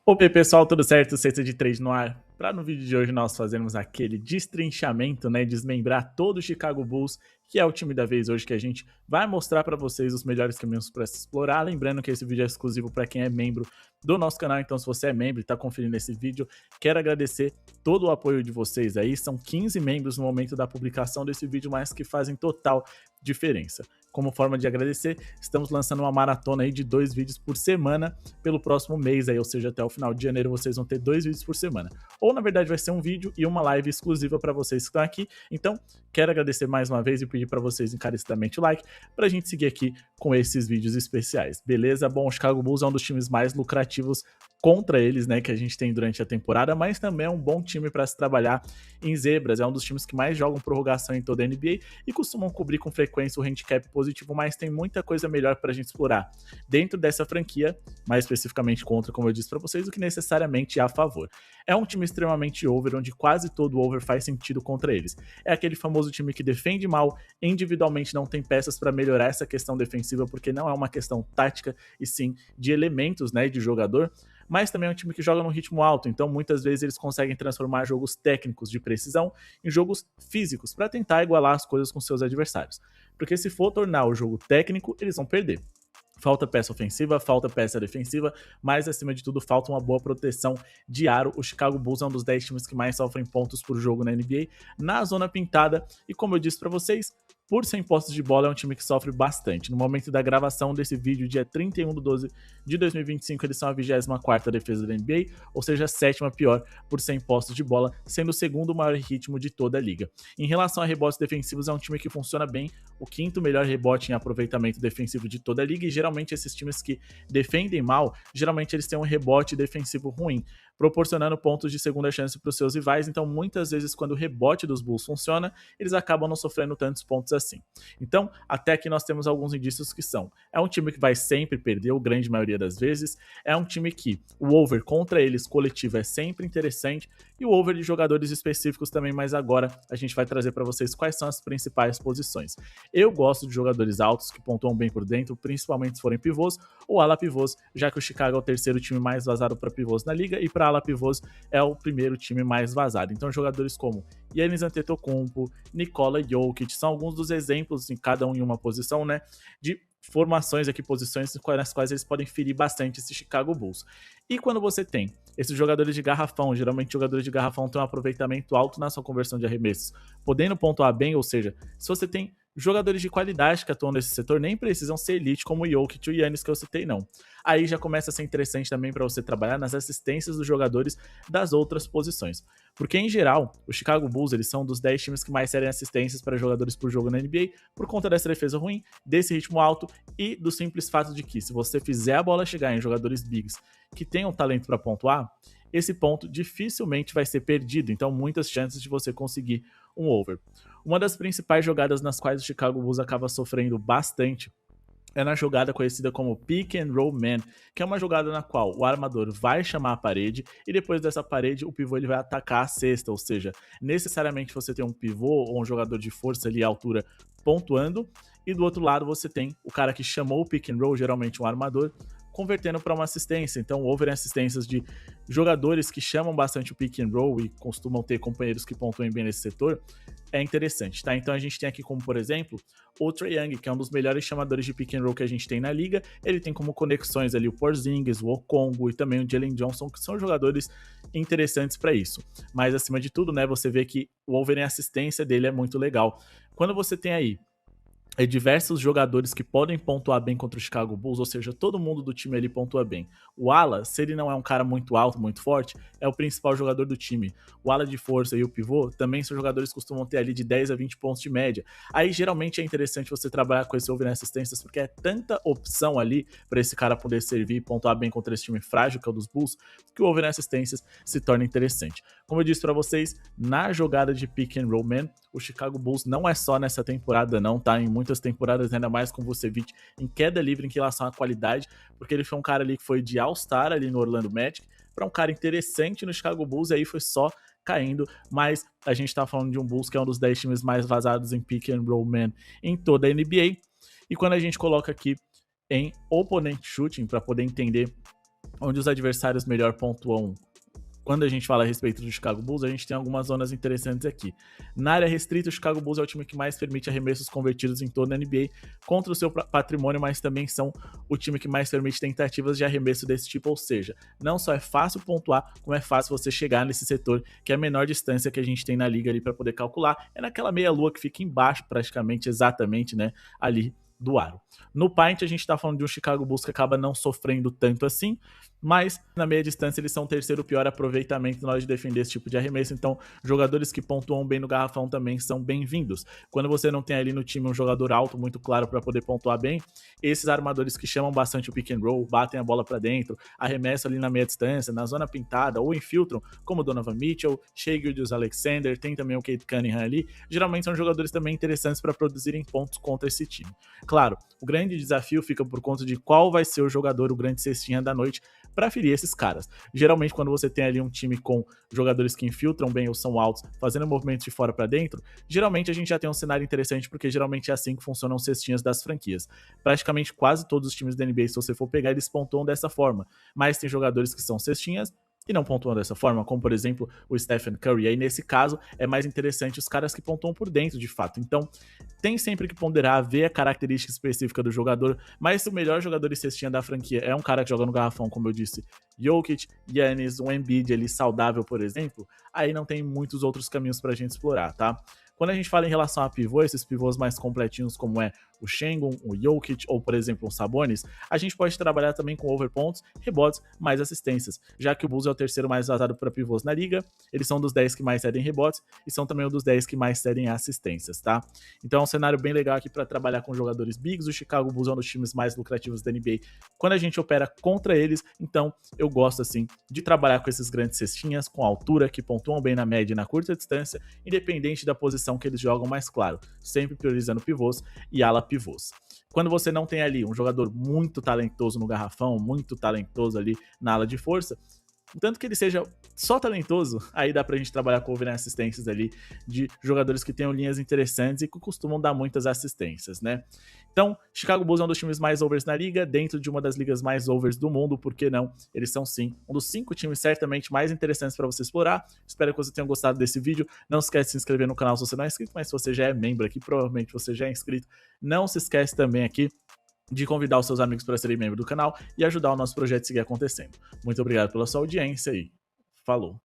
Opa, pessoal, tudo certo? Sexta de 3 no ar. Para no vídeo de hoje nós fazermos aquele destrinchamento, né, desmembrar todo o Chicago Bulls, que é o time da vez hoje que a gente vai mostrar para vocês os melhores caminhos para se explorar. Lembrando que esse vídeo é exclusivo para quem é membro do nosso canal, então se você é membro e está conferindo esse vídeo, quero agradecer todo o apoio de vocês aí. São 15 membros no momento da publicação desse vídeo, mas que fazem total diferença. Como forma de agradecer, estamos lançando uma maratona aí de 2 vídeos por semana pelo próximo mês, aí, ou seja, até o final de janeiro vocês vão ter 2 vídeos por semana. Ou na verdade vai ser um vídeo e uma live exclusiva para vocês que estão aqui. Então, quero agradecer mais uma vez e pedir para vocês encarecidamente o like para a gente seguir aqui com esses vídeos especiais, beleza? Bom, o Chicago Bulls é um dos times mais lucrativos contra eles, né, que a gente tem durante a temporada, mas também é um bom time para se trabalhar em zebras, é um dos times que mais jogam prorrogação em toda a NBA e costumam cobrir com frequência o handicap positivo, mas tem muita coisa melhor para a gente explorar dentro dessa franquia, mais especificamente contra, como eu disse para vocês, do que necessariamente a favor. É um time extremamente over, onde quase todo over faz sentido contra eles. É aquele famoso time que defende mal, individualmente não tem peças para melhorar essa questão defensiva, porque não é uma questão tática, e sim de elementos, né, de jogador, mas também é um time que joga num ritmo alto, então muitas vezes eles conseguem transformar jogos técnicos de precisão em jogos físicos para tentar igualar as coisas com seus adversários. Porque se for tornar o jogo técnico, eles vão perder. Falta peça ofensiva, falta peça defensiva, mas acima de tudo falta uma boa proteção de aro. O Chicago Bulls é um dos 10 times que mais sofrem pontos por jogo na NBA, na zona pintada, e como eu disse para vocês, por ser postos de bola, é um time que sofre bastante. No momento da gravação desse vídeo, dia 31 de 12 de 2025, eles são a 24ª defesa da NBA, ou seja, a 7ª pior por 100 postos de bola, sendo o segundo maior ritmo de toda a liga. Em relação a rebotes defensivos, é um time que funciona bem, o 5º melhor rebote em aproveitamento defensivo de toda a liga, e geralmente esses times que defendem mal, geralmente eles têm um rebote defensivo ruim, proporcionando pontos de segunda chance para os seus rivais. Então muitas vezes quando o rebote dos Bulls funciona, eles acabam não sofrendo tantos pontos assim. Então até aqui nós temos alguns indícios que é um time que vai sempre perder, a grande maioria das vezes, é um time que o over contra eles coletivo é sempre interessante, e o over de jogadores específicos também, mas agora a gente vai trazer para vocês quais são as principais posições. Eu gosto de jogadores altos que pontuam bem por dentro, principalmente se forem pivôs ou ala pivôs, já que o Chicago é o terceiro time mais vazado para pivôs na liga e para ala pivôs é o primeiro time mais vazado. Então jogadores como Giannis Antetokounmpo, Nikola Jokic são alguns dos exemplos, em cada um em uma posição, né, de formações aqui, posições nas quais eles podem ferir bastante esse Chicago Bulls. E quando você tem esses jogadores de garrafão, geralmente jogadores de garrafão têm um aproveitamento alto na sua conversão de arremessos, podendo pontuar bem, ou seja, se você tem jogadores de qualidade que atuam nesse setor, nem precisam ser elite como o Jokic e o Giannis que eu citei, não. Aí já começa a ser interessante também para você trabalhar nas assistências dos jogadores das outras posições. Porque, em geral, o Chicago Bulls eles são um dos 10 times que mais cedem assistências para jogadores por jogo na NBA, por conta dessa defesa ruim, desse ritmo alto e do simples fato de que, se você fizer a bola chegar em jogadores bigs que tenham talento para pontuar, esse ponto dificilmente vai ser perdido, então muitas chances de você conseguir um over. Uma das principais jogadas nas quais o Chicago Bulls acaba sofrendo bastante é na jogada conhecida como Pick and Roll Man, que é uma jogada na qual o armador vai chamar a parede e depois dessa parede o pivô ele vai atacar a cesta, ou seja, necessariamente você tem um pivô ou um jogador de força ali à altura pontuando, e do outro lado você tem o cara que chamou o Pick and Roll, geralmente um armador, convertendo para uma assistência. Então, over assistências de jogadores que chamam bastante o pick and roll e costumam ter companheiros que pontuem bem nesse setor, é interessante, tá? Então a gente tem aqui como, por exemplo, o Trae Young, que é um dos melhores chamadores de pick and roll que a gente tem na liga. Ele tem como conexões ali o Porzingis, o Okongwu e também o Jalen Johnson, que são jogadores interessantes para isso. Mas acima de tudo, né, você vê que o over em assistência dele é muito legal. Quando você tem aí diversos jogadores que podem pontuar bem contra o Chicago Bulls, ou seja, todo mundo do time ali pontua bem. O ala, se ele não é um cara muito alto, muito forte, é o principal jogador do time. O ala de força e o pivô também são jogadores que costumam ter ali de 10 a 20 pontos de média. Aí geralmente é interessante você trabalhar com esse over em assistências, porque é tanta opção ali para esse cara poder servir e pontuar bem contra esse time frágil, que é o dos Bulls, que o over em assistências se torna interessante. Como eu disse para vocês, na jogada de pick and roll man, o Chicago Bulls não é só nessa temporada não, tá? Em muitas temporadas, ainda mais com o Vucevic em queda livre em relação à qualidade, porque ele foi um cara ali que foi de All-Star ali no Orlando Magic, para um cara interessante no Chicago Bulls, e aí foi só caindo, mas a gente tá falando de um Bulls que é um dos 10 times mais vazados em pick and roll man em toda a NBA, e quando a gente coloca aqui em opponent shooting, para poder entender onde os adversários melhor pontuam. Quando a gente fala a respeito do Chicago Bulls, a gente tem algumas zonas interessantes aqui. Na área restrita, o Chicago Bulls é o time que mais permite arremessos convertidos em toda a NBA contra o seu patrimônio, mas também são o time que mais permite tentativas de arremesso desse tipo, ou seja, não só é fácil pontuar, como é fácil você chegar nesse setor, que é a menor distância que a gente tem na liga ali para poder calcular. É naquela meia-lua que fica embaixo, praticamente, exatamente, né, ali do aro. No paint, a gente está falando de um Chicago Bulls que acaba não sofrendo tanto assim, mas na meia distância eles são o terceiro pior aproveitamento na hora de defender esse tipo de arremesso, então jogadores que pontuam bem no garrafão também são bem-vindos. Quando você não tem ali no time um jogador alto muito claro para poder pontuar bem, esses armadores que chamam bastante o pick and roll, batem a bola para dentro, arremessam ali na meia distância, na zona pintada ou infiltram, como Donovan Mitchell, Shai Gilgeous-Alexander, tem também o Cade Cunningham ali, geralmente são jogadores também interessantes para produzirem pontos contra esse time. Claro, o grande desafio fica por conta de qual vai ser o jogador, o grande cestinha da noite, para ferir esses caras. Geralmente, quando você tem ali um time com jogadores que infiltram bem ou são altos, fazendo movimentos de fora para dentro, geralmente a gente já tem um cenário interessante, porque geralmente é assim que funcionam os cestinhas das franquias. Praticamente quase todos os times da NBA, se você for pegar, eles pontuam dessa forma. Mas tem jogadores que são cestinhas e não pontuam dessa forma, como por exemplo o Stephen Curry. Aí nesse caso é mais interessante os caras que pontuam por dentro de fato. Então tem sempre que ponderar, ver a característica específica do jogador, mas se o melhor jogador e cestinha da franquia é um cara que joga no garrafão, como eu disse, Jokic, Giannis, um Embiid ali saudável, por exemplo, aí não tem muitos outros caminhos pra gente explorar, tá? Quando a gente fala em relação a pivô, esses pivôs mais completinhos, como é o Sengun, o Jokic ou, por exemplo, o Sabonis, a gente pode trabalhar também com overpontos, rebotes, mais assistências, já que o Bulls é o terceiro mais vazado para pivôs na liga, eles são dos 10 que mais cedem rebotes e são também um dos 10 que mais cedem assistências, tá? Então é um cenário bem legal aqui para trabalhar com jogadores bigs, o Chicago Bulls é um dos times mais lucrativos da NBA quando a gente opera contra eles, então eu gosto assim de trabalhar com esses grandes cestinhas, com altura, que pontuam bem na média e na curta distância, independente da posição que eles jogam, mais claro, sempre priorizando pivôs e ala pivôs. Quando você não tem ali um jogador muito talentoso no garrafão, muito talentoso ali na ala de força, tanto que ele seja só talentoso, aí dá pra gente trabalhar com assistências ali de jogadores que tenham linhas interessantes e que costumam dar muitas assistências, né? Então, Chicago Bulls é um dos times mais overs na liga, dentro de uma das ligas mais overs do mundo, por que não? Eles são sim um dos 5 times certamente mais interessantes para você explorar. Espero que você tenha gostado desse vídeo. Não esquece de se inscrever no canal se você não é inscrito, mas se você já é membro aqui, provavelmente você já é inscrito. Não se esquece também aqui de convidar os seus amigos para serem membro do canal e ajudar o nosso projeto a seguir acontecendo. Muito obrigado pela sua audiência e falou!